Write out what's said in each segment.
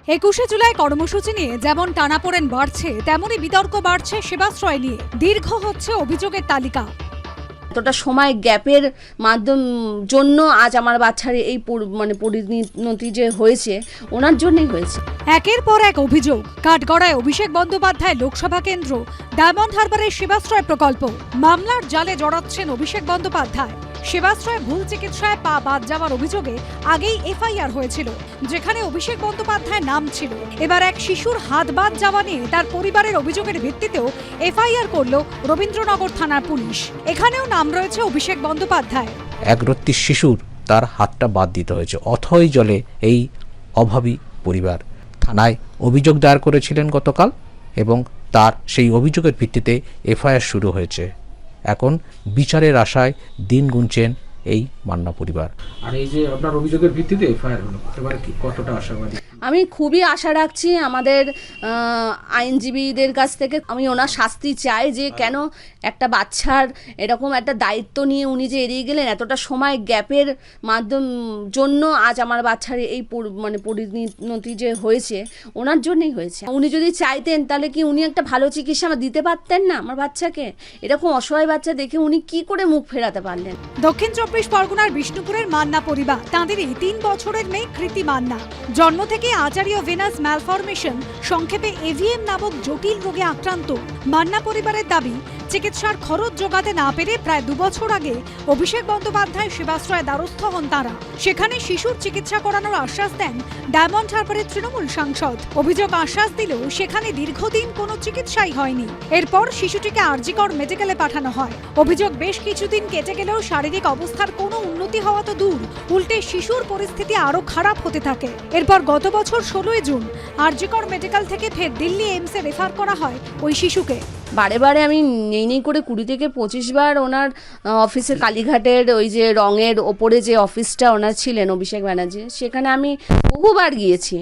21শে জুলাই কর্মসূচি নিয়ে যেমন টানাপোড়েন বাড়ছে, তেমনই বিতর্ক বাড়ছে সেবাশ্রয় নিয়ে। দীর্ঘ হচ্ছে অভিযোগের তালিকা। এতটা সময় গ্যাপের জন্য আজ আমার বাচ্চার এই পরিণতি যে হয়েছে, ওনার জন্যই হয়েছে। একের পর এক অভিযোগ। কাঠগড়ায় অভিষেক বন্দ্যোপাধ্যায় লোকসভা কেন্দ্র, ডায়মন্ড হারবারের সেবাশ্রয় প্রকল্প। মামলার জালে জড়াচ্ছেন অভিষেক বন্দ্যোপাধ্যায়। সেবাশ্রয়ে ভুল চিকিৎসায় পা বাদ যাওয়ার অভিযোগে আগেই এফআইআর হয়েছিল, যেখানে অভিষেক বন্দ্যোপাধ্যায়ের নাম ছিল। এবার এক শিশুর হাত বাদ যাওয়া নিয়ে তার পরিবারের অভিযোগের ভিত্তিতেও এফআইআর করল রবীন্দ্রনগর থানার পুলিশ। এখানেও নাম রয়েছে অভিষেক বন্দ্যোপাধ্যায়। এক রত্তি শিশুর তার হাতটা বাদ দিতে হয়েছে, অথই জলে এই অভাবী পরিবার থানায় অভিযোগ দায়ের করেছিলেন গতকাল, এবং তার সেই অভিযোগের ভিত্তিতে এফআইআর শুরু হয়েছে। এখন বিচারের আশায় দিন গুনছেন এই মান্না পরিবার। আর এই যে আপনার অভিযোগের ভিত্তিতে এফআইআর হলো, এবারে কি কতটা আশাবাদী? আমি খুবই আশা রাখছি আমাদের আইনজীবীদের কাছ থেকে। আমি ওনার শাস্তি চাই, যে কেন একটা বাচ্চার এরকম একটা দায়িত্ব নিয়ে উনি যে এড়িয়ে গেলেন। এতটা সময় গ্যাপের জন্য আজ আমার বাচ্চার এই পরিণতি যে হয়েছে, ওনার জন্যই হয়েছে। উনি যদি চাইতেন তাহলে কি উনি একটা ভালো চিকিৎসা দিতে পারতেন না আমার বাচ্চাকে? এরকম অসহায় বাচ্চা দেখে উনি কি করে মুখ ফেরাতে পারলেন? দক্ষিণ 24 পরগনার বিষ্ণুপুরের মান্না পরিবার, তাঁদেরই 3 বছরের মেয়ে কৃতি মান্না। জন্ম থেকে আচারীয় ভেনাস ম্যালফরমেশন, সংক্ষেপে এভিএম নামক জটিল রোগে আক্রান্ত। মান্না পরিবারের দাবি, চিকিৎসার খরচ জোগাতে না পেরে প্রায় 2 বছর আগে অভিষেক বন্দ্যোপাধ্যায় সেবাশ্রয়ে দ্বারস্থ হন তারা। সেখানে শিশুর চিকিৎসা করানোর আশ্বাস দেন ডায়মন্ড হারবারের তৃণমূল সাংসদ। অভিযোগ আশ্বাস দিলেও সেখানে দীর্ঘদিন কোনো চিকিৎসাই হয়নি। এরপর শিশুটিকে আরজিকর মেডিকেলে পাঠানো হয়। অভিযোগ, বেশ কিছুদিন কেটে গেলেও শারীরিক অবস্থার কোনো উন্নতি হওয়া তো দূর, উল্টে শিশুর পরিস্থিতি আরো খারাপ হতে থাকে। এরপর গত বছর 16 জুন আরজিকর মেডিকেল থেকে ফের দিল্লি এইমসে রেফার করা হয় ওই শিশুকে। বারে বারে আমি নেই করে 20 থেকে 25 বার ওনার অফিসে, কালীঘাটের ওই যে রঙের ওপরে যে অফিসটা ওনার ছিলেন অভিষেক ব্যানার্জি, সেখানে আমি বহুবার গিয়েছি।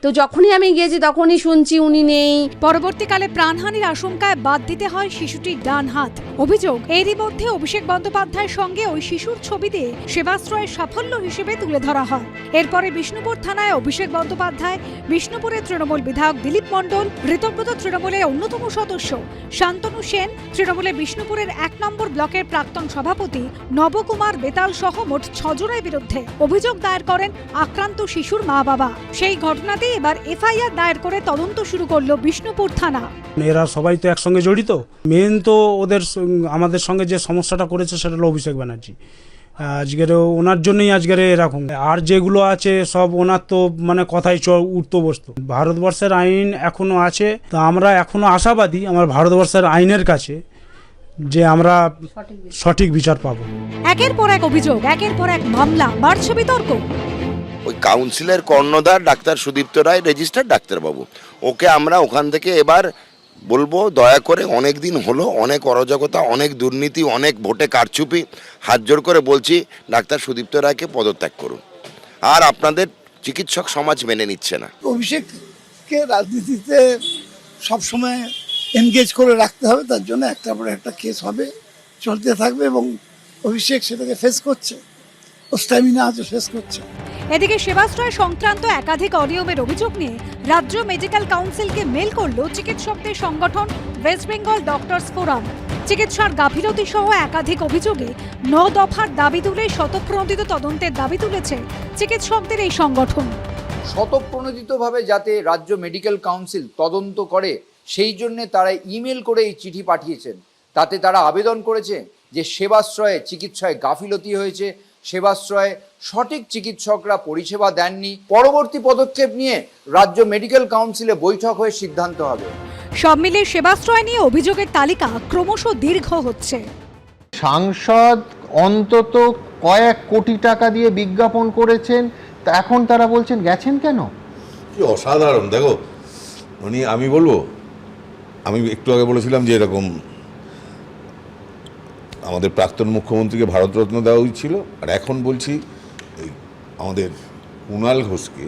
তো যখনই আমি গিয়েছি তখনই শুনছি উনি নেই। পরবর্তীকালে প্রাণহানির আশঙ্কায় বাদ দিতে হয় শিশুটির ডান হাত। অভিযোগ, এরই মধ্যে অভিষেক বন্দ্যোপাধ্যায়ের সঙ্গে ওই শিশুর ছবি দিয়ে সেবাশ্রয়ের সাফল্য হিসেবে তুলে ধরা হয়। এরপরে বিষ্ণুপুর থানায় অভিষেক বন্দ্যোপাধ্যায়, বিষ্ণুপুরের তৃণমূল বিধায়ক দিলীপ মণ্ডল, ঋতব্রত তৃণমূলের অন্যতম সদস্য শান্তনু সেন, তৃণমূলের বিষ্ণুপুরের 1 নম্বর ব্লকের প্রাক্তন সভাপতি নবকুমার বেতাল সহ মোট 6 জনের বিরুদ্ধে অভিযোগ দায়ের করেন আক্রান্ত শিশুর মা বাবা। সেই ঘটনাতে এবার এফআইআর দায়ের করে তদন্ত শুরু করলো বিষ্ণুপুর থানা। এরা সবাই তো একসঙ্গে জড়িত। মেন তো আমাদের সঙ্গে যে সমস্যাটা করেছে সেটা হলো অভিষেক ব্যানার্জি। আজকের ওনার জন্যই আজকের এরকম। আর যেগুলো আছে সব ওনার তো কথাই উঠতো বসতো। ভারতবর্ষের আইন এখনো আছে, তা আমরা এখনো আশাবাদী আমার ভারতবর্ষের আইনের কাছে যে আমরা সঠিক বিচার পাবো। একের পর এক অভিযোগ, একের পর এক মামলা, বাড়ছে বিতর্ক। ওই কাউন্সিলের কর্ণধার ডাক্তার সুদীপ্ত রায়, রেজিস্টার্ড ডাক্তারবাবু, ওকে আমরা ওখান থেকে এবার বলবো, দয়া করে অনেক দিন হলো, অনেক অরাজকতা, অনেক দুর্নীতি, অনেক ভোটে কারচুপি, হাত জোর করে বলছি ডাক্তার সুদীপ্ত রায়কে পদত্যাগ করুন। আর আপনাদের চিকিৎসক সমাজ মেনে নিচ্ছে না। অভিষেককে রাজনীতিতে সবসময় এনগেজ করে রাখতে হবে, তার জন্য একটার পর একটা কেস হবে, চলতে থাকবে, এবং অভিষেক সেটাকে ফেস করছে, ও স্ট্যামিনা আছে, ফেস করছে। এদিকে সেবাশ্রয় সংক্রান্ত একাধিক অনিয়মের অভিযোগ নিয়ে রাজ্য মেডিকেল কাউন্সিলকে মেল করল চিকিৎসকদের সংগঠন ওয়েস্ট বেঙ্গল ডক্টরস ফোরাম। চিকিৎসার গাফিলতি সহ একাধিক অভিযোগে 9 দফার দাবি তুলে স্বতঃপ্রণোদিত তদন্তের দাবি তুলেছে চিকিৎসকদের এই সংগঠন। স্বতঃপ্রণোদিতভাবে যাতে রাজ্য মেডিকেল কাউন্সিল তদন্ত করে, সেই জন্য তারা ইমেল করে এই চিঠি পাঠিয়েছেন। তাতে তারা আবেদন করেছে যে সেবাশ্রয়ে চিকিৎসায় গাফিলতি হয়েছে, সেবাশ্রয়ে সঠিক চিকিৎসকরা পরিষেবা দেননি। পরবর্তী পদক্ষেপ নিয়ে রাজ্য মেডিকেল কাউন্সিলে বৈঠক হয়ে সিদ্ধান্ত হবে। সব মিলিয়ে সেবাশ্রয় নিয়ে অভিযোগের তালিকা ক্রমশ দীর্ঘ হচ্ছে। সাংসদ অন্তত কয়েক কোটি টাকা দিয়ে বিজ্ঞাপন করেছেন, তা এখন তারা বলছেন গেছেন কেন? কি অসাধারণ! দেখো, আমি বলবো, আমি একটু আগে বলেছিলাম যে এরকম আমাদের প্রাক্তন মুখ্যমন্ত্রীকে ভারতরত্ন দেওয়া উচিত ছিল, আর এখন বলছি আমাদের কুণাল ঘোষকে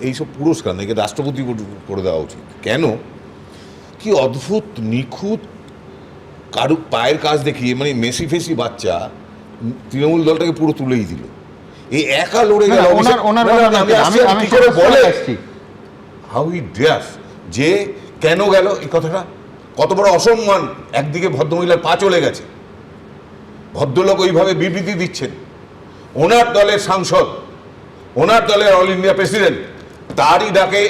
এইসব পুরস্কার নাকি রাষ্ট্রপতি করে দেওয়া উচিত। কেন? কি অদ্ভুত নিখুঁত পায়ের কাজ দেখিয়ে, মেসি ফেসি বাচ্চা তৃণমূল দলটাকে পুরো তুলেই দিল। এই একা লড়ে গেল। ওনার আমি বলে আসছি হাউ হি ডেয়ার্স, যে কেন গেল এই কথাটা, কত বড় অসম্মান। একদিকে ভদ্রমহিলার পা চলে গেছে, ভদ্রলোক ওইভাবে বিবৃতি দিচ্ছেন, ওনার দলের সাংসদ, ওনার দলের অল ইন্ডিয়া প্রেসিডেন্ট, তারই ডাকে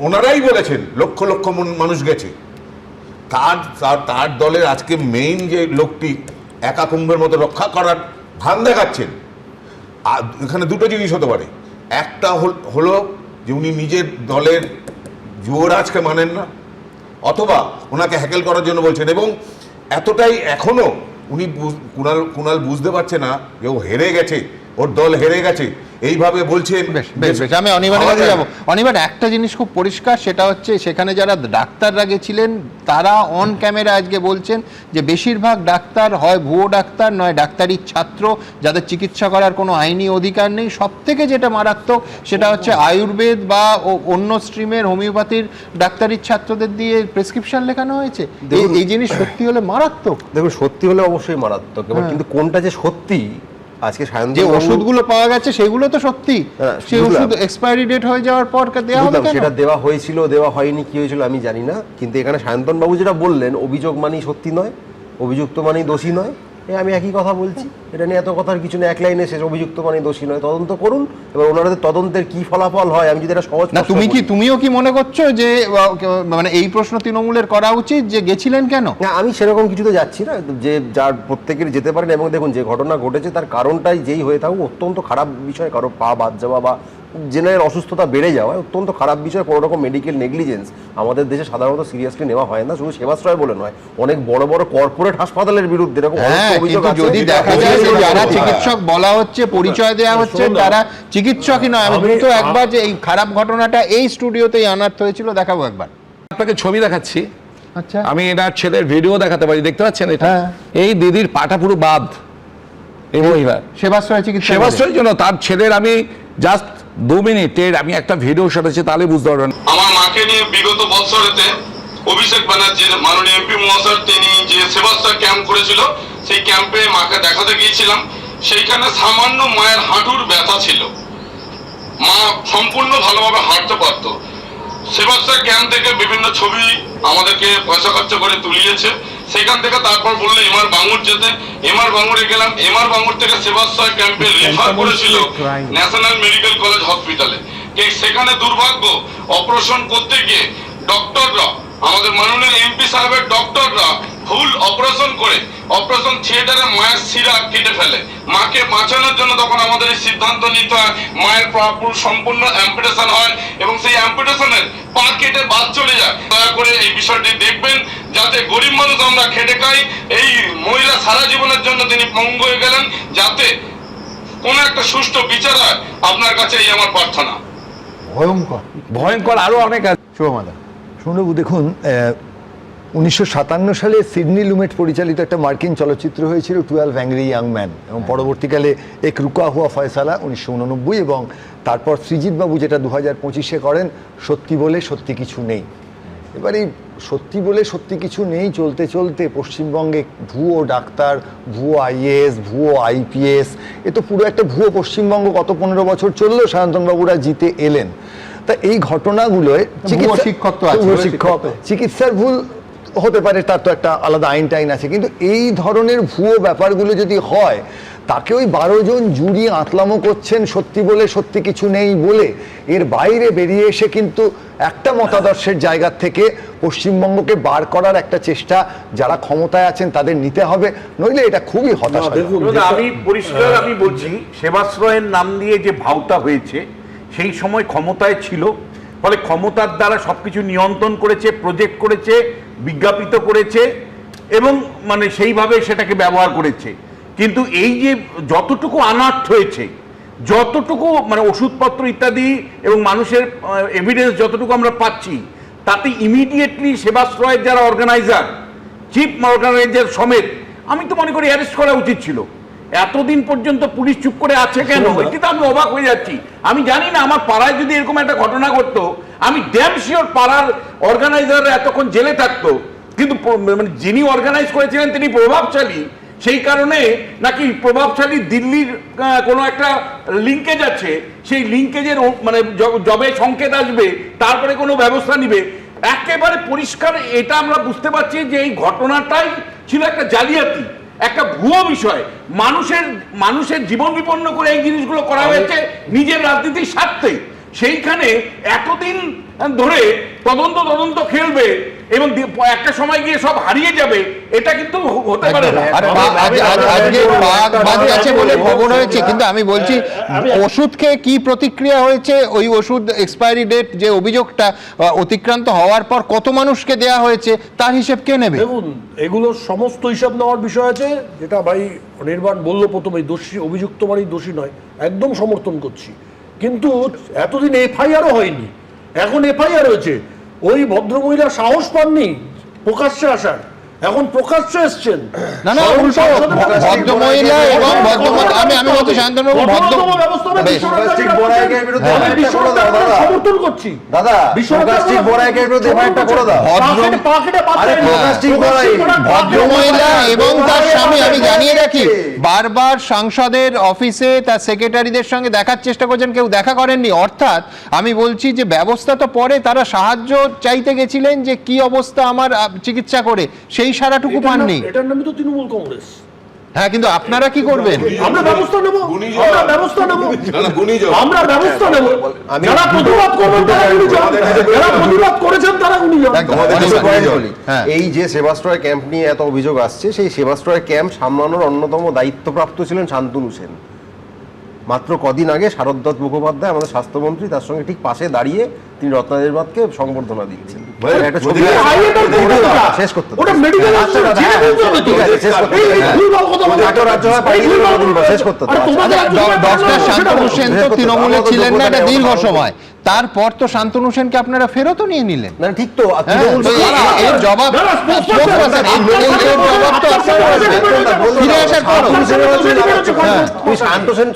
ওনারাই বলেছেন লক্ষ লক্ষ মানুষ গেছে। তার দলের আজকে মেইন যে লোকটি একা কুম্ভের মতো রক্ষা করার ভান দেখাচ্ছেন। আর এখানে দুটো জিনিস হতে পারে, একটা হলো যে উনি নিজের দলের যুবরাজকে মানেন না, অথবা ওনাকে হ্যাকেল করার জন্য বলছেন। এবং এতটাই এখনো উনি কুণাল বুঝতে পারছে না যে ও হেরে গেছে, ওর দল হেরে গেছে, এইভাবে বলছেন। বেশ আমি অনিবার্যের কাছে যাবো। অনিবার্য, একটা জিনিস খুব পরিষ্কার, সেটা হচ্ছে সেখানে যারা ডাক্তাররা গেছিলেন তারা অন ক্যামেরা আজকে বলছেন যে বেশিরভাগ ডাক্তার হয় ভুয়ো ডাক্তার, নয় ডাক্তারির ছাত্র, যাদের চিকিৎসা করার কোনো আইনি অধিকার নেই। সব থেকে যেটা মারাত্মক সেটা হচ্ছে আয়ুর্বেদ বা অন্য স্ট্রিমের হোমিওপ্যাথির ডাক্তারির ছাত্রদের দিয়ে প্রেসক্রিপশন লেখানো হয়েছে। এই জিনিস সত্যি হলে মারাত্মক। দেখুন, সত্যি হলে অবশ্যই মারাত্মক, এবার কিন্তু কোনটা যে সত্যি, আজকে যে ওষুধগুলো পাওয়া গেছে সেগুলো তো সত্যি, সেই ওষুধ এক্সপায়ারি ডেট হয়ে যাওয়ার পর দেওয়া হবে কেন? সেটা দেওয়া হয়েছিল, দেওয়া হয়নি, কি হয়েছিল আমি জানি না, কিন্তু এখানে সায়ন্তন বাবু যেটা বললেন, অভিযোগ মানেই সত্যি নয়, অভিযুক্ত মানেই দোষী নয়। আমি একই কথা বলছি, এটা নিয়ে এত কথার কিছু না, এক লাইনে শেষ, অভিযুক্ত মানেই দোষী নয়। তদন্ত করুন, এবার ওনাদের তদন্তের কি ফলাফল হয়, আমি যদি এটা সহজ না, তুমিও কি মনে করছো যে মানে এই প্রশ্ন তৃণমূলের করা উচিত যে গেছিলেন কেন? না, আমি সেরকম কিছুতে যাচ্ছি না, যে যার প্রত্যেকের যেতে পারেন। এবং দেখুন, যে ঘটনা ঘটেছে তার কারণটাই যেই হয়ে থাকুক, অত্যন্ত খারাপ বিষয়, কারো পা বাদ যাওয়া বা জেনারেল অসুস্থতা বেড়ে যাওয়া অত্যন্ত খারাপ বিষয়। কোনো রকম মেডিকেল নেগলিজেন্স আমাদের দেশে সাধারণত সিরিয়াসলি নেওয়া হয় না, শুধু সেবাশ্রয় বলে নয়, অনেক বড় বড় কর্পোরেট হাসপাতালের বিরুদ্ধে এরকম অভিযোগ আছে। যদি দেখা যায় যে যারা চিকিৎসক বলা হচ্ছে, পরিচয় দেওয়া হচ্ছে, তারা চিকিৎসকই নয়। আমি দ্রুত একবার যে এই খারাপ ঘটনাটা এই স্টুডিওতেই আনার্থ হয়েছিল দেখাবো একবার। আপনাকে ছবি দেখাচ্ছি, আচ্ছা, আমি এনার ছেলের ভিডিও দেখাতে পারি, দেখতে পাচ্ছেন এটা? এই দিদির পাটা পুরো বাদ, এই মহিলার সেবাশ্রয় চিকিৎসা, সেবাশ্রয়ের জন্য তার ছেলের আমি জাস্ট 2 মিনিটের আমি একটা ভিডিও সাথে তাহলে বুঝতে পারবেন। আমার মাকে নিয়ে বিগত বছরেতে অভিষেক ব্যানার্জির মাননীয় এমপি মহাশয় তিনি যে সেবাশ্রয় ক্যাম্প করেছিল, সেই ক্যাম্পে মাকে দেখাতে গিয়েছিলাম। সেইখানে সামান্য মায়ের হাঁটুর ব্যথা ছিল, মা সম্পূর্ণ ভালোভাবে হাঁটতে পারত। সেবাশ্রয় ক্যাম্প থেকে বিভিন্ন ছবি আমাদেরকে পয়সা খরচ করে তুলিয়েছে। সেখান থেকে তারপর বললো এমআর বাঙুর যেতে, এমআর বাঙুরে গেলাম। এমআর বাঙুর থেকে সেবাশ্রয় ক্যাম্পে রেফার করেছিল ন্যাশনাল মেডিকেল কলেজ হসপিটালে। সেখানে দুর্ভাগ্য, অপারেশন করতে গিয়ে ডক্টররা, আমাদের মাননীয় এমপি সাহেবের ডক্টররা ভুল অপারেশন করে অপারেশন থিয়েটারে মায়ের শিরা কেটে ফেলে। মাকে বাঁচানোর জন্য তখন আমাদের এই সিদ্ধান্ত নিতে হয়, মায়ের সম্পূর্ণ অ্যাম্পুটেশন হয় এবং সেই অ্যাম্পুটেশনের পা কেটে বাদ চলে যায়। দয়া করে এই বিষয়টি দেখবেন, যাতে গরিব মানুষ আমরা খেটে খাই। এই মহিলা সারা জীবনের জন্য তিনি পঙ্গু হয়ে গেলেন, যাতে কোনো একটা সুষ্ঠু বিচার হয়, আপনার কাছে এই আমার প্রার্থনা। ভয়ঙ্কর আরো অনেক আছে। শুভমাদা শুনবাবু, দেখুন, 1957 সালে সিডনি লুমেট পরিচালিত একটা মার্কিন চলচ্চিত্র হয়েছিল 12 অ্যাংরি ইয়াং ম্যান, এবং পরবর্তীকালে এক রুকা হুয়া ফয়সালা 1989, এবং তারপর সৃজিত বাবু যেটা 2025-এ করেন সত্যি বলে সত্যি কিছু নেই। এবার এই সত্যি বলে সত্যি কিছু নেই চলতে চলতে পশ্চিমবঙ্গে ভুয়ো ডাক্তার, ভুয়ো আইএএস, ভুয়ো আইপিএস, এ তো পুরো একটা ভুয়ো পশ্চিমবঙ্গ। গত 15 বছর চললো, সায়ন্তনবাবুরা জিতে এলেন। তা এই ঘটনাগুলোয় শিক্ষক চিকিৎসার ভুল হতে পারে, তার তো একটা আলাদা আইন আছে, কিন্তু এই ধরনের ভুয়ো ব্যাপারগুলো যদি হয়, তাকে ওই 12 জন জুরি আতলামো করছেন সত্যি বলে সত্যি কিছু নেই বলে। এর বাইরে বেরিয়ে এসে কিন্তু একটা মতাদর্শের জায়গা থেকে পশ্চিমবঙ্গকে বার করার একটা চেষ্টা যারা ক্ষমতায় আছেন তাদের নিতে হবে, নইলে এটা খুবই হতাশা। আমি পরিষ্কার আমি বলছি, সেবাশ্রয়ের নাম দিয়ে যে ভাওতা হয়েছে, সেই সময় ক্ষমতায় ছিল, ফলে ক্ষমতার দ্বারা সবকিছু নিয়ন্ত্রণ করেছে, প্রজেক্ট করেছে, বিজ্ঞাপিত করেছে এবং মানে সেইভাবে সেটাকে ব্যবহার করেছে। কিন্তু এই যে যতটুকু আনার্থ হয়েছে, যতটুকু মানে ওষুধপত্র ইত্যাদি এবং মানুষের এভিডেন্স যতটুকু আমরা পাচ্ছি, তাতে ইমিডিয়েটলি সেবাশ্রয়ের যারা অর্গানাইজার, চিফ অর্গানাইজার সমেত আমি তো মনে করি অ্যারেস্ট করা উচিত ছিল। এতদিন পর্যন্ত পুলিশ চুপ করে আছে কেন, এটি তো আমি অবাক হয়ে যাচ্ছি। আমি জানি না, আমার পাড়ায় যদি এরকম একটা ঘটনা ঘটতো, আমি ড্যাম শিওর পাড়ার অর্গানাইজাররা এতক্ষণ জেলে থাকতো। কিন্তু মানে যিনি অর্গানাইজ করেছিলেন তিনি প্রভাবশালী, সেই কারণে নাকি প্রভাবশালী দিল্লির কোনো একটা লিঙ্কেজ আছে, সেই লিঙ্কেজের মানে যবে সংকেত আসবে তারপরে কোনো ব্যবস্থা নিবে। একেবারে পরিষ্কার এটা আমরা বুঝতে পারছি যে এই ঘটনাটাই ছিল একটা জালিয়াতি, একটা ভুয়ো বিষয়। মানুষের জীবন বিপন্ন করে এই জিনিসগুলো করা হয়েছে নিজের রাজনীতির স্বার্থে। সেইখানে এতদিন ধরে তদন্ত খেলবে এবং একটা সময় গিয়ে সব হারিয়ে যাবে, এটা কিন্তু হতে পারে না। আজকে বাঘ বাদ গেছে বলে খবর হয়েছে, কিন্তু আমি বলছি ওষুধ খেয়ে কি প্রতিক্রিয়া হয়েছে, ওই ওষুধ এক্সপায়ারি ডেট যে অভিযোগটা অতিক্রান্ত হওয়ার পর কত মানুষকে দেয়া হয়েছে তার হিসেব কে নেবে? দেখুন, এগুলোর সমস্ত হিসাব নেওয়ার বিষয় আছে, যেটা ভাই নির্বাণ বললো প্রথমেই, দোষী অভিযুক্ত মানেই দোষী নয়, একদম সমর্থন করছি। কিন্তু এতদিন এফআইআরও হয়নি, এখন এফআইআর হয়েছে। ওই ভদ্রমহিলা সাহস পাননি প্রকাশ্যে আসার, এখন প্রকাশ্যে এসছেন। না না, উল্টো ভদ্রমহিলা এবং আমি বলতে শান্তনু সমর্থন করছি দাদা, ভদ্রমহিলা এবং তার স্বামী, আমি জানিয়ে রাখি, বারবার সাংসদের অফিসে তার সেক্রেটারিদের সঙ্গে দেখার চেষ্টা করছেন, কেউ দেখা করেননি। অর্থাৎ আমি বলছি যে ব্যবস্থা তো পরে, তারা সাহায্য চাইতে গেছিলেন যে কি অবস্থা আমার, চিকিৎসা করে, সেই সারাটুকু পাননি। এটার নামই তো তৃণমূল কংগ্রেস। হ্যাঁ, কিন্তু আপনারা কি করবেন? আমরা ব্যবস্থা নেব, আমরা ব্যবস্থা নেব, আমরা ব্যবস্থা নেব। যারা প্রতিবাদ করবেন তারা গুণীজন, যারা প্রতিবাদ করেছেন তারা গুণীজন। এই যে সেবাশ্রয় ক্যাম্প নিয়ে এত অভিযোগ আসছে, সেই সেবাশ্রয় ক্যাম্প সামলানোর অন্যতম দায়িত্বপ্রাপ্ত ছিলেন শান্তনু সেন। মাত্র কদিন আগে শারদ দত্ত মুখোপাধ্যায় আমাদের স্বাস্থ্যমন্ত্রী, তার সঙ্গে ঠিক পাশে দাঁড়িয়ে তিনি রত্নাদেবনাথকে সংবর্ধনা দিচ্ছেন। শেষ করতে ডক্টর শান্তনু সেন তো তৃণমূলে ছিলেন না এটা দীর্ঘ সময়, তারপর তো শান্তনু সেনকে আপনারা ফেরতও নিয়ে নিলেন। না ঠিক তো, এর জবাব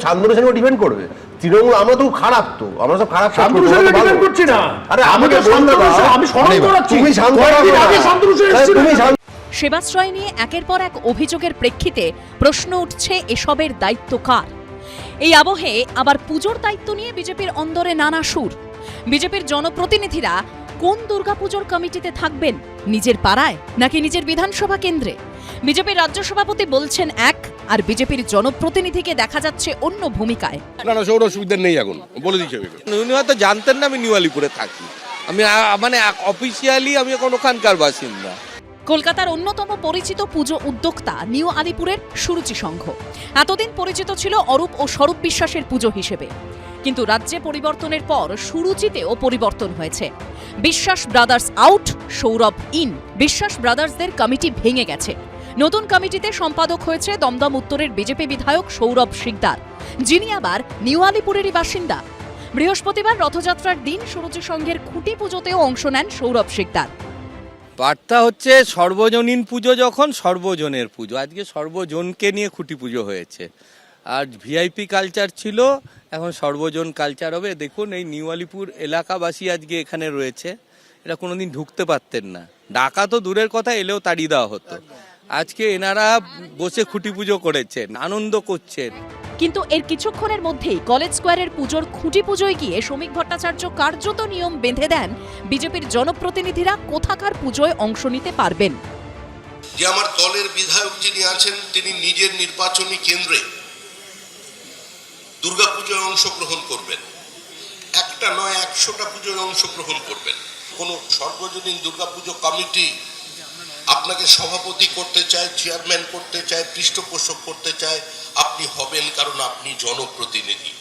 শান্তনু সেনকে ডিপেন্ড করবে তৃণমূল। আমরা তো খারাপ, তো আমরা সব খারাপ করছি না। আরে আমাকে আমি স্মরণ করাচ্ছি, সেবাশ্রয় নিয়ে একের পর এক অভিযোগের প্রেক্ষিতে প্রশ্ন উঠছে এসবের দায়িত্ব কার। এই আবহে আবার পুজোর দায়িত্ব নিয়ে বিজেপির অন্দরে নানা সুর। বিজেপির জনপ্রতিনিধিরা কোন দুর্গাপুজোর কমিটিতে থাকবেন, নিজের পাড়ায় নাকি নিজের বিধানসভা কেন্দ্রে? বিজেপির রাজ্য সভাপতি বলছেন এক, আর বিজেপির জনপ্রতিনিধিকে দেখা যাচ্ছে অন্য ভূমিকায়। না না, সৌর অসুবিধা নেই, এখন বলে দিচ্ছে। উনি হয়তো জানতেন না আমি নিউ আলিপুরে থাকি, আমি মানে অফিসিয়ালি আমি এখন ওখানকার বাসিন্দা। কলকাতার অন্যতম পরিচিত পুজো উদ্যোক্তা নিউ আলিপুরের সুরুচি সংঘ এতদিন পরিচিত ছিল অরূপ ও স্বরূপ বিশ্বাসের পুজো হিসেবে, কিন্তু রাজ্যে পরিবর্তনের পর সুরুচিতেও পরিবর্তন হয়েছে। বিশ্বাস ব্রাদার্স আউট, সৌরভ ইন। বিশ্বাস ব্রাদার্সদের কমিটি ভেঙে গেছে। নতুন কমিটিতে সম্পাদক হয়েছে দমদম উত্তরের বিজেপি বিধায়ক সৌরভ শিকদার, যিনি আবার নিউ আলিপুরেরই বাসিন্দা। বৃহস্পতিবার রথযাত্রার দিন সুরুচি সংঘের খুঁটি পুজোতেও অংশ নেন সৌরভ শিকদার। বার্তা হচ্ছে সর্বজনীন পুজো, যখন সর্বজনের পুজো, আজকে সর্বজনকে নিয়ে খুঁটি পুজো হয়েছে। আর ভিআইপি কালচার ছিল, এখন সর্বজন কালচার হবে। দেখুন, এই নিউ আলিপুর এলাকাবাসী আজকে এখানে রয়েছে, এরা কোনোদিন ঢুকতে পারতেন না, ডাকা তো দূরের কথা, এলেও তাড়িয়ে দেওয়া হতো। আজকে এনারা বসে খুঁটি পুজো করেছেন, আনন্দ করছেন। কিন্তু এর কিছুক্ষণের মধ্যেই কলেজ স্কোয়ারের পুজোর খুঁটি পুজোয় গিয়ে শ্রমিক ভট্টাচার্য কার্যত নিয়ম বেঁধে দেন বিজেপির জনপ্রতিনিধিরা কোথাকার পুজোয় অংশ নিতে পারবেন। যে আমার দলের বিধায়ক যিনি আছেন, তিনি নিজের নির্বাচনী কেন্দ্রে দুর্গাপুজোয় অংশগ্রহণ করবেন, একটা নয় 100টা পুজোয় অংশগ্রহণ করবেন। কোনো সর্বজনীন দুর্গাপুজো কমিটি আপনাকে সভাপতি করতে চায়, চেয়ারম্যান করতে চায়, পৃষ্ঠপোষক করতে চায়, আপনি হবেন, কারণ আপনি জনপ্রতিনিধি।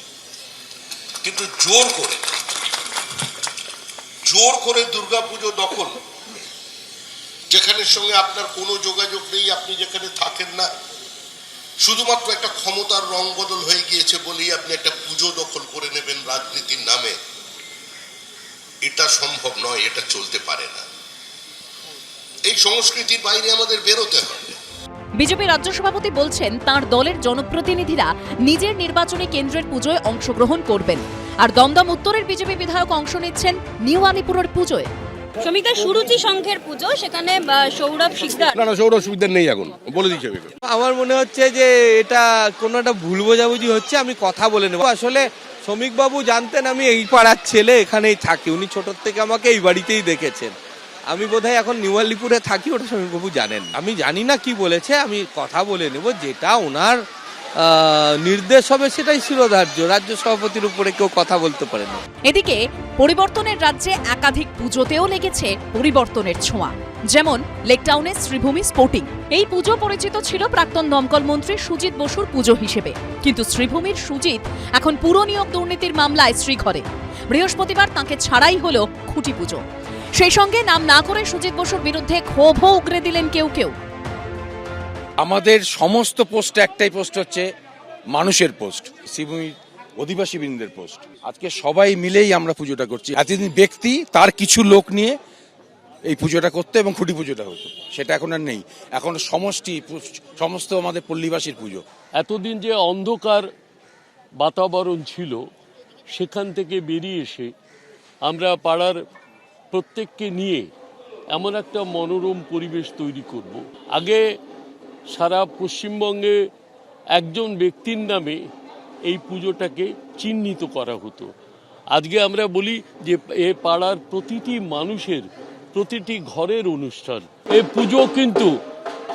কিন্তু জোর করে দুর্গাপুজো দখল, যেখানের সঙ্গে আপনার কোনো যোগাযোগ নেই, আপনি যেখানে থাকেন না, শুধুমাত্র একটা ক্ষমতার রং বদল হয়ে গিয়েছে বলেই আপনি একটা পুজো দখল করে নেবেন রাজনীতির নামে, এটা সম্ভব নয়, এটা চলতে পারে না। এই সংস্কৃতির বাইরে আমাদের বেরোতে হবে। বিজেপি রাজ্য সভাপতি বলছেন তাঁর দলের জনপ্রতিনিধিরা নিজের নির্বাচনী কেন্দ্রের পুজোয় অংশগ্রহণ করবেন, আর দমদম উত্তরের বিজেপি বিধায়ক অংশ নিচ্ছেন নিউ আলিপুরের পুজোয়। শ্রমিকদের সুরুচি সংঘের পুজো, সেখানে সৌরভ শিকদার। না সৌরভ সুবিধার নেই, এখন বলে দিচ্ছে। আমার মনে হচ্ছে যে এটা কোনো একটা ভুল বোঝাবুঝি হচ্ছে, আমি কথা বলে নেব। আসলে শ্রমিকবাবু জানতেন আমি এই পাড়ার ছেলে, এখানেই থাকি, উনি ছোটোর থেকে আমাকে এই বাড়িতেই দেখেছেন। আমি বোধহয় এখন নিউ আলিপুরে থাকি, ওটা শ্রমিকবাবু জানেন। আমি জানি না কি বলেছে, আমি কথা বলে নেব, যেটা ওনার নির্দেশ হবে সেটাই শিরোধার্য। রাজ্য সভাপতির উপরে কেউ কথা বলতে পারে না। এদিকে পরিবর্তনের রাজ্যে একাধিক পুজোতেও লেগেছে পরিবর্তনের ছোঁয়া। যেমন লেকটাউনের শ্রীভূমি স্পোর্টিং। এই পুজো পরিচিত ছিল প্রাক্তন দমকল মন্ত্রী সুজিত বসুর পুজো হিসেবে, কিন্তু শ্রীভূমির সুজিত এখন পুরো নিয়োগ দুর্নীতির মামলায় শ্রীঘরে। বৃহস্পতিবার তাঁকে ছাড়াই হলো খুঁটি পুজো। সেই সঙ্গে নাম না করে সুজিত বসুর বিরুদ্ধে ক্ষোভও উগরে দিলেন কেউ কেউ। আমাদের সমস্ত পোস্ট একটাই পোস্ট হচ্ছে মানুষের পোস্ট, শ্রীভূমির অধিবাসী বৃন্দের পোস্ট। আজকে সবাই মিলেই আমরা পুজোটা করছি। এতদিন ব্যক্তি তার কিছু লোক নিয়ে এই পুজোটা করতে এবং খুঁটি পুজোটা হতো, সেটা এখন আর নেই। এখন সমষ্টি সমস্ত আমাদের পল্লীবাসীর পুজো। এতদিন যে অন্ধকার বাতাবরণ ছিল, সেখান থেকে বেরিয়ে এসে আমরা পাড়ার প্রত্যেককে নিয়ে এমন একটা মনোরম পরিবেশ তৈরি করব। আগে সারা পশ্চিমবঙ্গে একজন ব্যক্তির নামে এই পুজোটাকে চিহ্নিত করা হতো। আজকে আমরা বলি যে এ পাড়ার প্রতিটি মানুষের, প্রতিটি ঘরের অনুষ্ঠান। এই পুজো কিন্তু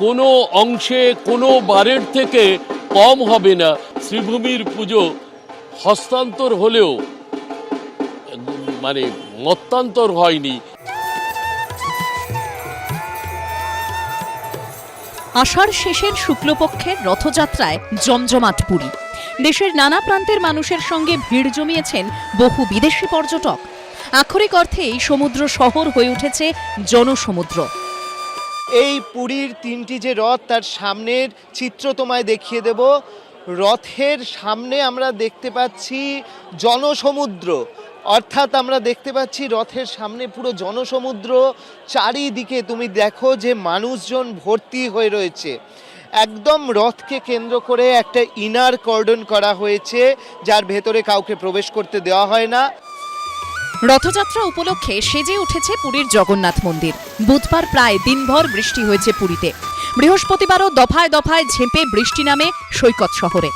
কোনো অংশে কোনো বারের থেকে কম হবে না। শ্রীভূমির পুজো হস্তান্তর হলেও মানে মতান্তর হয়নি। আষাঢ় শেষের শুক্লপক্ষের রথযাত্রায় জমজমাট পুরী। দেশের নানা প্রান্তের মানুষের সঙ্গে ভিড় জমিয়েছেন বহু বিদেশি পর্যটক। আক্ষরিক অর্থেই সমুদ্র শহর হয়ে উঠেছে জনসমুদ্র। এই পুরীর তিনটি যে রথ, তার সামনের চিত্র তোমায় দেখিয়ে দেব। রথের সামনে আমরা দেখতে পাচ্ছি জনসমুদ্র, অর্থাৎ আমরা দেখতে পাচ্ছি রথের সামনে পুরো জনসমুদ্র। চারিদিকে তুমি দেখো যে মানুষজন ভর্তি হয়ে রয়েছে। একদম রথকে কেন্দ্র করে একটা ইনার কর্ডন করা হয়েছে, যার ভেতরে কাউকে প্রবেশ করতে দেওয়া হয় না। রথযাত্রা উপলক্ষে সেজে উঠেছে পুরীর জগন্নাথ মন্দির। বুধবার প্রায় দিনভর বৃষ্টি হয়েছে পুরীতে। বৃহস্পতিবারও দফায় দফায় ঝেঁপে বৃষ্টি নামে সৈকত শহরে।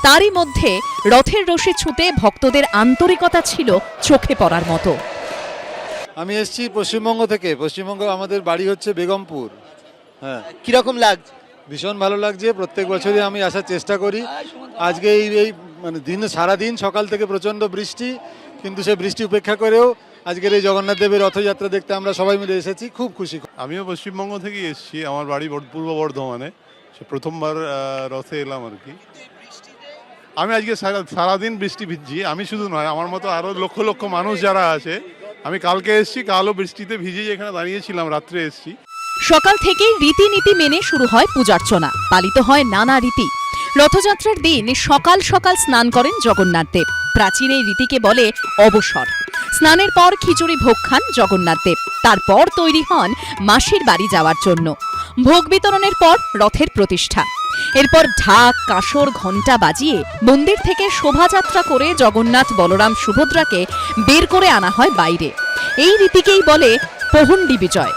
তারই মধ্যে রথের রশি ছুঁতে ভক্তদের আন্তরিকতা ছিল চোখে পড়ার মতো। আমি এসেছি পশ্চিমবঙ্গ থেকে। পশ্চিমবঙ্গ আমাদের বাড়ি হচ্ছে বেগমপুর। হ্যাঁ, কিরকম লাগছে? ভীষণ ভালো লাগছে। প্রত্যেক বছরই আমি আসার চেষ্টা করি। আজকে এই মানে সারাদিন সকাল থেকে প্রচণ্ড বৃষ্টি, কিন্তু সেই বৃষ্টি উপেক্ষা করেও আজকের এই জগন্নাথ দেবের রথযাত্রা দেখতে আমরা সবাই মিলে এসেছি। খুব খুশি। আমিও পশ্চিমবঙ্গ থেকে এসেছি, আমার বাড়ি পূর্ব বর্ধমানে। সে প্রথমবার রথে এলাম আর কি। আমি আজকে সারাদিন বৃষ্টি ভিজছি। আমি শুধু নয়, আমার মতো আরও লক্ষ লক্ষ মানুষ যারা আছে। আমি কালকে এসেছি, কালও বৃষ্টিতে ভিজে এখানে দাঁড়িয়েছিলাম, রাত্রে এসেছি। সকাল থেকেই রীতিনীতি মেনে শুরু হয় পূজার্চনা, পালিত হয় নানা রীতি। রথযাত্রার দিন সকাল সকাল স্নান করেন জগন্নাথ দেব। প্রাচীন এই রীতিকে বলে অবসর। স্নানের পর খিচুড়ি ভোগ খান জগন্নাথ দেব। তারপর তৈরি হন মাসির বাড়ি যাওয়ার জন্য। ভোগ বিতরণের পর রথের প্রতিষ্ঠা। এরপর ঢাক, কাসর, ঘণ্টা বাজিয়ে মন্দির থেকে শোভাযাত্রা করে জগন্নাথ, বলরাম, সুভদ্রাকে বের করে আনা হয় বাইরে। এই রীতিকেই বলে পহণ্ডি বিজয়।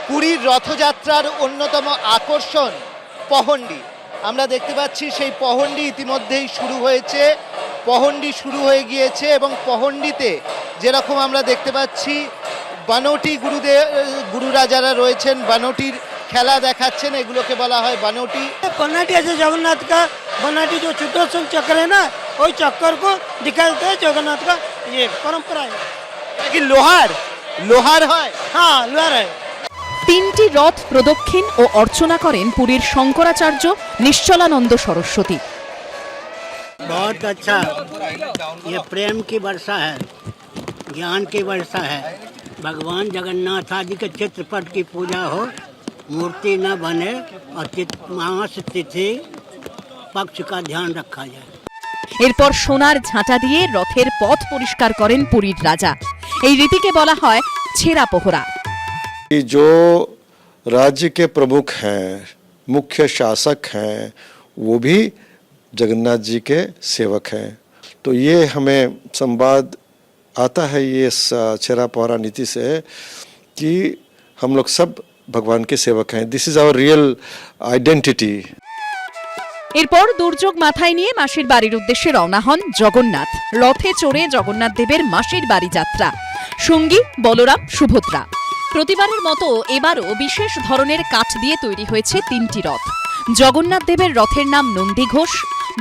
পুরীর রথযাত্রার অন্যতম আকর্ষণ পহণ্ডি। আমরা দেখতে পাচ্ছি সেই পহণ্ডি ইতিমধ্যেই শুরু হয়েছে। পহণ্ডি শুরু হয়ে গিয়েছে এবং পহণ্ডিতে যেরকম আমরা দেখতে পাচ্ছি বানটি গুরুরা যারা রয়েছেন বানটির খেলা দেখাচ্ছেন, এগুলোকে বলা হয় বানটি। বানাটি আছে জগন্নাথ কা, বানাটি जो सुदर्शन चक्र है ना, वही चक्कर को दिखाते हैं जगन्नाथ का। ये परंपरा है कि लोहार হয়। हाँ, लोहार है। তিনটি রথ প্রদক্ষিণ ও অর্চনা করেন পুরীর শঙ্করাচার্য নিশ্চলানন্দ সরস্বতী। बहुत अच्छा, ये प्रेम की वर्षा है, ज्ञान की वर्षा है। भगवान जगन्नाथ आदि के चित्रपट की पूजा हो, मूर्ति न बने और मास तिथि पक्ष का ध्यान रखा जाए। এরপর সোনার ঝাঁটা দিয়ে রথের পথ পরিষ্কার করেন পুরীর রাজা। এই রীতিকে বলা হয় ছেঁড়া পোহরা। जो राज्य के प्रमुख हैं, मुख्य शासक हैं, वो भी जगन्नाथ जी के सेवक हैं। तो ये हमें संवाद आता है ये चेरा पहरा नीति से कि हम लोग सब भगवान के सेवक हैं। This is our real identity. এরপর দুর্যোগ মাথায় নিয়ে মাসির বাড়ির উদ্দেশ্যে রওনা হন জগন্নাথ। রথে চড়ে জগন্নাথ দেবের মাসির বাড়ি যাত্রা, সঙ্গী বলরাম, সুভদ্রা। প্রতিবারের মতো এবারও বিশেষ ধরনের কাঠ দিয়ে তৈরি হয়েছে 3টি রথ। জগন্নাথ দেবের রথের নাম নন্দীঘোষ,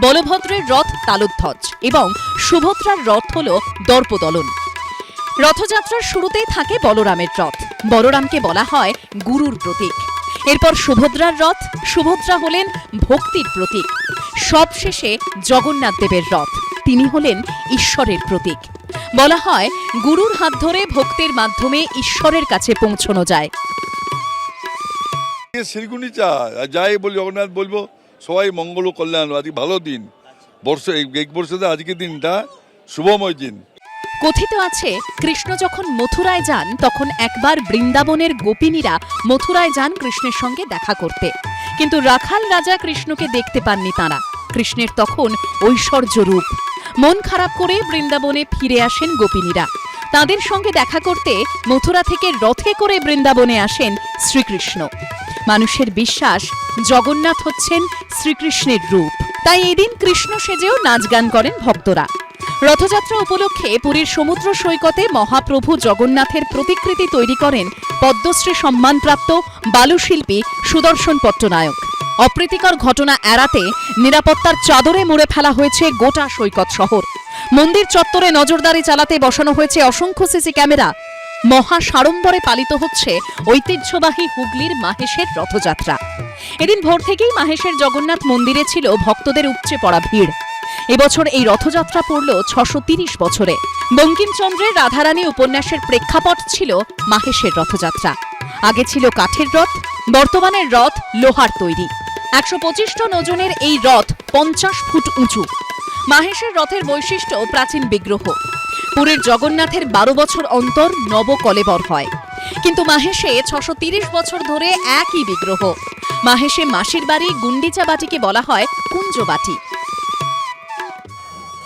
বলভদ্রের রথ তালধ্বজ এবং সুভদ্রার রথ হল দর্পদলন। রথযাত্রার শুরুতেই থাকে বলরামের রথ। বলরামকে বলা হয় গুরুর প্রতীক। এরপর সুভদ্রার রথ। সুভদ্রা হলেন ভক্তির প্রতীক। সবশেষে জগন্নাথ দেবের রথ, তিনি হলেন ঈশ্বরের প্রতীক। বলা হয় গুরুর হাত ধরে ভক্তির মাধ্যমে ঈশ্বরের কাছে পৌঁছানো যায়। শিরগুনি চায় যাই বলি জগন্নাথ বলবো সবাই মঙ্গল ও কল্যাণ, আজকে ভালো দিন, বর্ষ এক বর্ষতে আজকের দিনটা শুভময় দিন। কথিত আছে কৃষ্ণ যখন মথুরায় যান তখন একবার বৃন্দাবনের গোপিনীরা মথুরায় যান কৃষ্ণের সঙ্গে দেখা করতে, কিন্তু রাখাল রাজা কৃষ্ণকে দেখতে পাননি তাঁরা। কৃষ্ণের তখন ঐশ্বর্য রূপ। মন খারাপ করে বৃন্দাবনে ফিরে আসেন গোপিনীরা। তাদের সঙ্গে দেখা করতে মথুরা থেকে রথে করে বৃন্দাবনে আসেন শ্রীকৃষ্ণ। মানুষের বিশ্বাস জগন্নাথ হচ্ছেন শ্রীকৃষ্ণের রূপ, তাই এদিন কৃষ্ণ সেজেও নাচ গান করেন ভক্তরা। রথযাত্রা উপলক্ষে পুরীর সমুদ্র সৈকতে মহাপ্রভু জগন্নাথের প্রতিকৃতি তৈরি করেন পদ্মশ্রী সম্মানপ্রাপ্ত বালুশিল্পী সুদর্শন পট্টনায়ক। অপ্রীতিকর ঘটনা এড়াতে নিরাপত্তার চাদরে মুড়ে ফেলা হয়েছে গোটা সৈকত শহর। মন্দির চত্বরে নজরদারি চালাতে বসানো হয়েছে অসংখ্য সিসি ক্যামেরা। মহা সাড়ম্বরে পালিত হচ্ছে ঐতিহ্যবাহী হুগলির মাহেশের রথযাত্রা। এদিন ভোর থেকেই মাহেশের জগন্নাথ মন্দিরে ছিল ভক্তদের উপচে পড়া ভিড়। এবছর এই রথযাত্রা পড়ল 630 বছরে। বঙ্কিমচন্দ্রের রাধারানী উপন্যাসের প্রেক্ষাপট ছিল মাহেশের রথযাত্রা। আগে ছিল কাঠের রথ, বর্তমানের রথ লোহার তৈরি। 125 টন ওজনের এই রথ 50 ফুট উঁচু। মাহেশের রথের বৈশিষ্ট্য প্রাচীন বিগ্রহ। পুরীর জগন্নাথের 12 বছর অন্তর নবকলেবর হয়, কিন্তু মাহেশে 630 বছর ধরে একই বিগ্রহ। মাহেশে মাসির বাড়ি গুন্ডিচা বাটিকে বলা হয় কুঞ্জবাটি।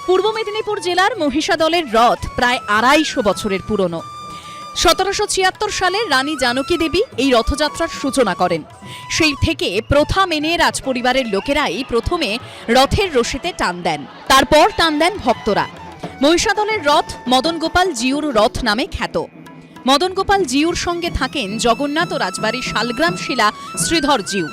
পূর্ব মেদিনীপুর জেলার মহিষাদলের রথ প্রায় 250 বছরের পুরনো। 1776 সালে রানী জানকী দেবী এই রথযাত্রার সূচনা করেন। সেই থেকে প্রথা মেনে রাজপরিবারের লোকেরাই প্রথমে রথের রশিতে টান দেন, তারপর টান দেন ভক্তরা। মহিষাদলের রথ মদন গোপাল জিউর রথ নামে খ্যাত। মদন গোপাল জিউর সঙ্গে থাকেন জগন্নাথ ও রাজবাড়ির শালগ্রাম শিলা শ্রীধর জিউ।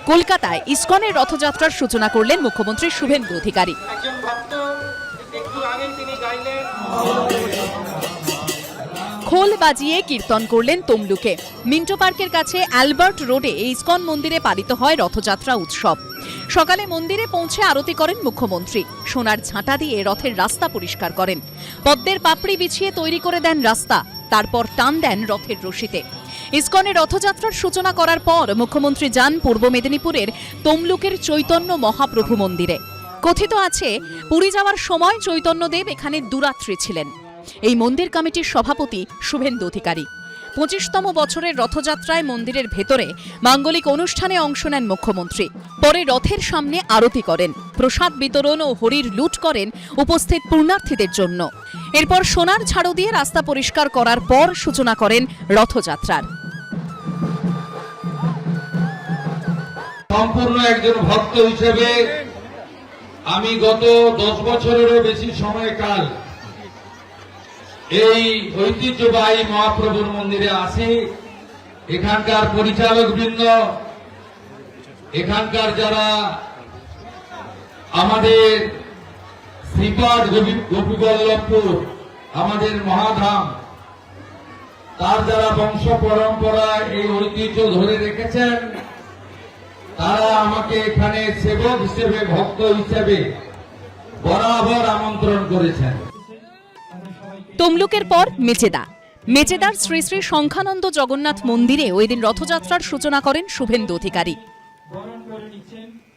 কলকাতায় ইসকনের রথযাত্রার সূচনা করলেন মুখ্যমন্ত্রী শুভেন্দু অধিকারী। খোল বাজিয়ে কীর্তন করলেন তমলুকে। মিন্টো পার্কের কাছে অ্যালবার্ট রোডে ইসকন মন্দিরে পালিত হয় রথযাত্রা উৎসব। সকালে মন্দিরে পৌঁছে আরতি করেন মুখ্যমন্ত্রী। সোনার ঝাঁটা দিয়ে রথের রাস্তা পরিষ্কার করেন। পদ্মের পাপড়ি বিছিয়ে তৈরি করে দেন রাস্তা, তারপর টান দেন রথের রশিতে। ইসকনের রথযাত্রার সূচনা করার পর মুখ্যমন্ত্রী যান পূর্ব মেদিনীপুরের তমলুকের চৈতন্য মহাপ্রভু মন্দিরে। কথিত আছে পুরী যাওয়ার সময় চৈতন্যদেব এখানে দুরাত্রি ছিলেন। এই মন্দির কমিটির সভাপতি শুভেন্দু অধিকারী। 25তম বছরের রথযাত্রায় মন্দিরের ভেতরে মাঙ্গলিক অনুষ্ঠানে অংশ নেন মুখ্যমন্ত্রী। পরে রথের সামনে আরতি করেন, প্রসাদ বিতরণ ও হরির লুট করেন উপস্থিত পুণ্যার্থীদের জন্য। এরপর সোনার ঝাড়ু দিয়ে রাস্তা পরিষ্কার করার পর সূচনা করেন রথযাত্রার। সম্পূর্ণ একজন ভক্ত হিসেবে আমি গত 10 বছরেরও বেশি সময়কাল এই ঐতিহ্যবাহী মহাপ্রভুর মন্দিরে আসি। এখানকার পরিচালক বৃন্দ, এখানকার যারা আমাদের শ্রীপাদ গোপীবল্লভপুর আমাদের মহাধাম, তার যারা বংশ পরম্পরায় এই ঐতিহ্য ধরে রেখেছেন, তারা আমাকে এখানে সেবক হিসেবে, ভক্ত হিসেবে বরাবর আমন্ত্রণ করেছেন। তমলুকের পর মেচেদা। মেচেদার শ্রী শ্রী শঙ্খানন্দ জগন্নাথ মন্দিরে ওই দিন রথযাত্রার সূচনা করেন শুভেন্দু অধিকারী।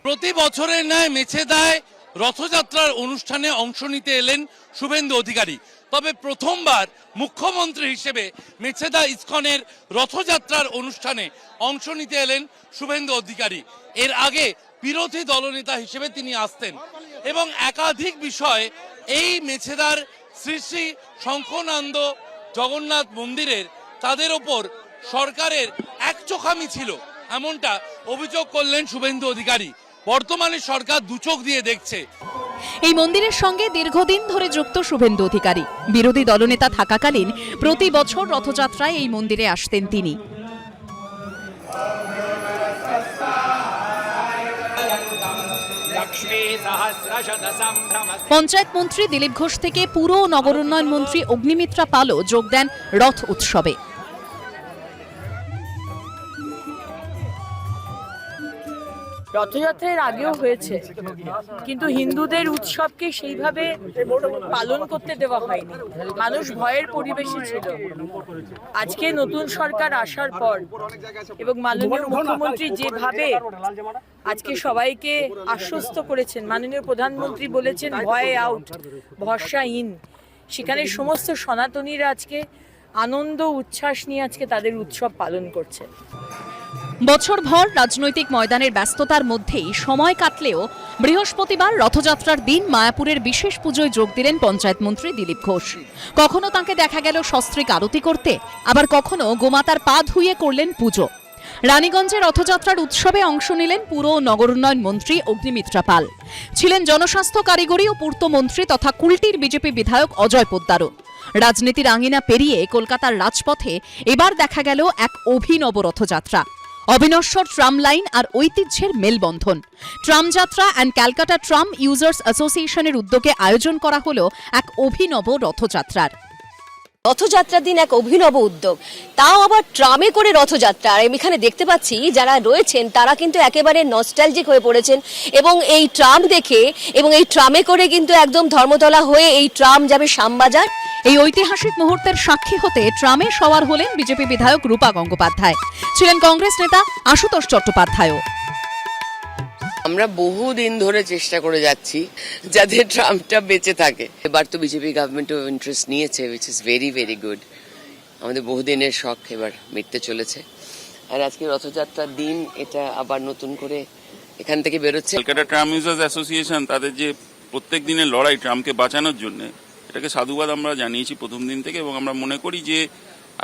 প্রতি বছরের ন্যায় মেচেদায় রথযাত্রার অনুষ্ঠানে অংশ নিতে এলেন শুভেন্দু অধিকারী। তবে প্রথমবার মুখ্যমন্ত্রী হিসেবে মেছেদা ইসকনের রথযাত্রার অনুষ্ঠানে অংশ নিতে এলেন শুভেন্দু অধিকারী। এর আগে বিরোধী দলনেতা হিসেবে তিনি আসতেন এবং একাধিক বিষয় এই মেছেদার শ্রী শ্রী শঙ্খনন্দ জগন্নাথ মন্দিরের তাদের ওপর সরকারের একচোখামি ছিল, এমনটা অভিযোগ করলেন শুভেন্দু অধিকারী। বর্তমানে সরকার দুচোখ দিয়ে দেখছে। এই মন্দিরের সঙ্গে দীর্ঘদিন ধরে যুক্ত শুভেন্দু অধিকারী। বিরোধী দলনেতা থাকাকালীন প্রতি বছর রথযাত্রায় এই মন্দিরে আসতেন তিনি। পঞ্চায়েত মন্ত্রী দিলীপ ঘোষ থেকে পুর ও নগর উন্নয়ন মন্ত্রী অগ্নিমিত্রা পালও যোগ দেন রথ উৎসবে। রথযাত্রার আগেও হয়েছে, কিন্তু হিন্দুদের উৎসবকে সেইভাবে পালন করতে দেওয়া হয়নি। মানুষ ভয়ের পরিবেশে ছিল। আজকে নতুন সরকার আসার পর এবং মাননীয় মুখ্যমন্ত্রী যেভাবে আজকে সবাইকে আশ্বস্ত করেছেন, মাননীয় প্রধানমন্ত্রী বলেছেন ভয়ে আউট, ভরসা ইন, সেখানে সমস্ত সনাতনীরা আজকে আনন্দ উচ্ছ্বাস নিয়ে আজকে তাদের উৎসব পালন করছে। বছরভর রাজনৈতিক ময়দানের ব্যস্ততার মধ্যেই সময় কাটলেও বৃহস্পতিবার রথযাত্রার দিন মায়াপুরের বিশেষ পুজোয় যোগ দিলেন পঞ্চায়েত মন্ত্রী দিলীপ ঘোষ। কখনো তাঁকে দেখা গেল সস্ত্রীক আরতি করতে, আবার কখনো গোমাতার পা ধুয়ে করলেন পুজো। রানীগঞ্জে রথযাত্রার উৎসবে অংশ নিলেন পুর ও নগর উন্নয়ন মন্ত্রী অগ্নিমিত্রা পাল। ছিলেন জনস্বাস্থ্য কারিগরি ও পূর্ত মন্ত্রী তথা কুলটির বিজেপি বিধায়ক অজয় পোদ্দারও। রাজনীতির আঙিনা পেরিয়ে কলকাতার রাজপথে এবার দেখা গেল এক অভিনব রথযাত্রা। অবিনশ্বর ট্রাম লাইন আর ঐতিহ্যের মেলবন্ধন। ট্রাম যাত্রা অ্যান্ড ক্যালকাটা ট্রাম ইউজার্স অ্যাসোসিয়েশনের উদ্যোগে আয়োজন করা হলো এক অভিনব রথযাত্রার। রথযাত্রার দিন এক অভিনব উদ্যোগ, তাও আবার ট্রামে করে রথযাত্রা। আর আমি এখানে দেখতে পাচ্ছি যারা রয়েছেন তারা কিন্তু একেবারে নস্টালজিক হয়ে পড়েছেন এবং এই ট্রাম দেখে এবং এই ট্রামে করে কিন্তু একদম ধর্মতলা হয়ে এই ট্রাম যাবে শ্যামবাজার। এই ঐতিহাসিক মুহূর্তের সাক্ষী হতে ট্রামে সওয়ার হলেন বিজেপি বিধায়ক রূপা গঙ্গোপাধ্যায়, ছিলেন কংগ্রেস নেতা আশুতোষ চট্টোপাধ্যায়ও। আমরা বহুদিন ধরে চেষ্টা করে যাচ্ছি যাতে ট্রামটা বেঁচে থাকে। এবার তো বিজেপি গভর্নমেন্টও ইন্টারেস্ট নিয়েছে, which is very very good. আমাদের বহুদিনের শখ এবার মিটতে চলেছে। আর আজকে রথযাত্রার দিন এটা আবার নতুন করে এখান থেকে বেরোচ্ছে। ক্যালকাটা ট্রাম ইউজার্স অ্যাসোসিয়েশন তাদের যে প্রত্যেক দিনের লড়াই ট্রামকে বাঁচানোর জন্য, এটাকে সাধুবাদ আমরা জানিয়েছি প্রথম দিন থেকে এবং আমরা মনে করি যে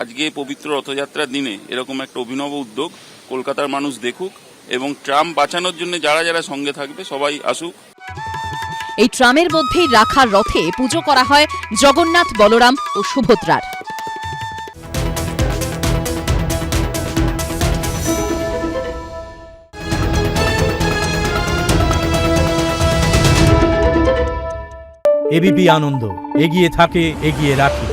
আজকে পবিত্র রথযাত্রার দিনে এরকম একটা অভিনব উদ্যোগ কলকাতার মানুষ দেখুক এবং ট্রাম বাঁচানোর জন্য যারা যারা সঙ্গে থাকবে সবাই আসুক। এই ট্রামের মধ্যেই রাখার রথে পুজো করা হয় জগন্নাথ, বলরাম ও সুভদ্রার। এবিপি আনন্দ, এগিয়ে থাকে, এগিয়ে রাখে।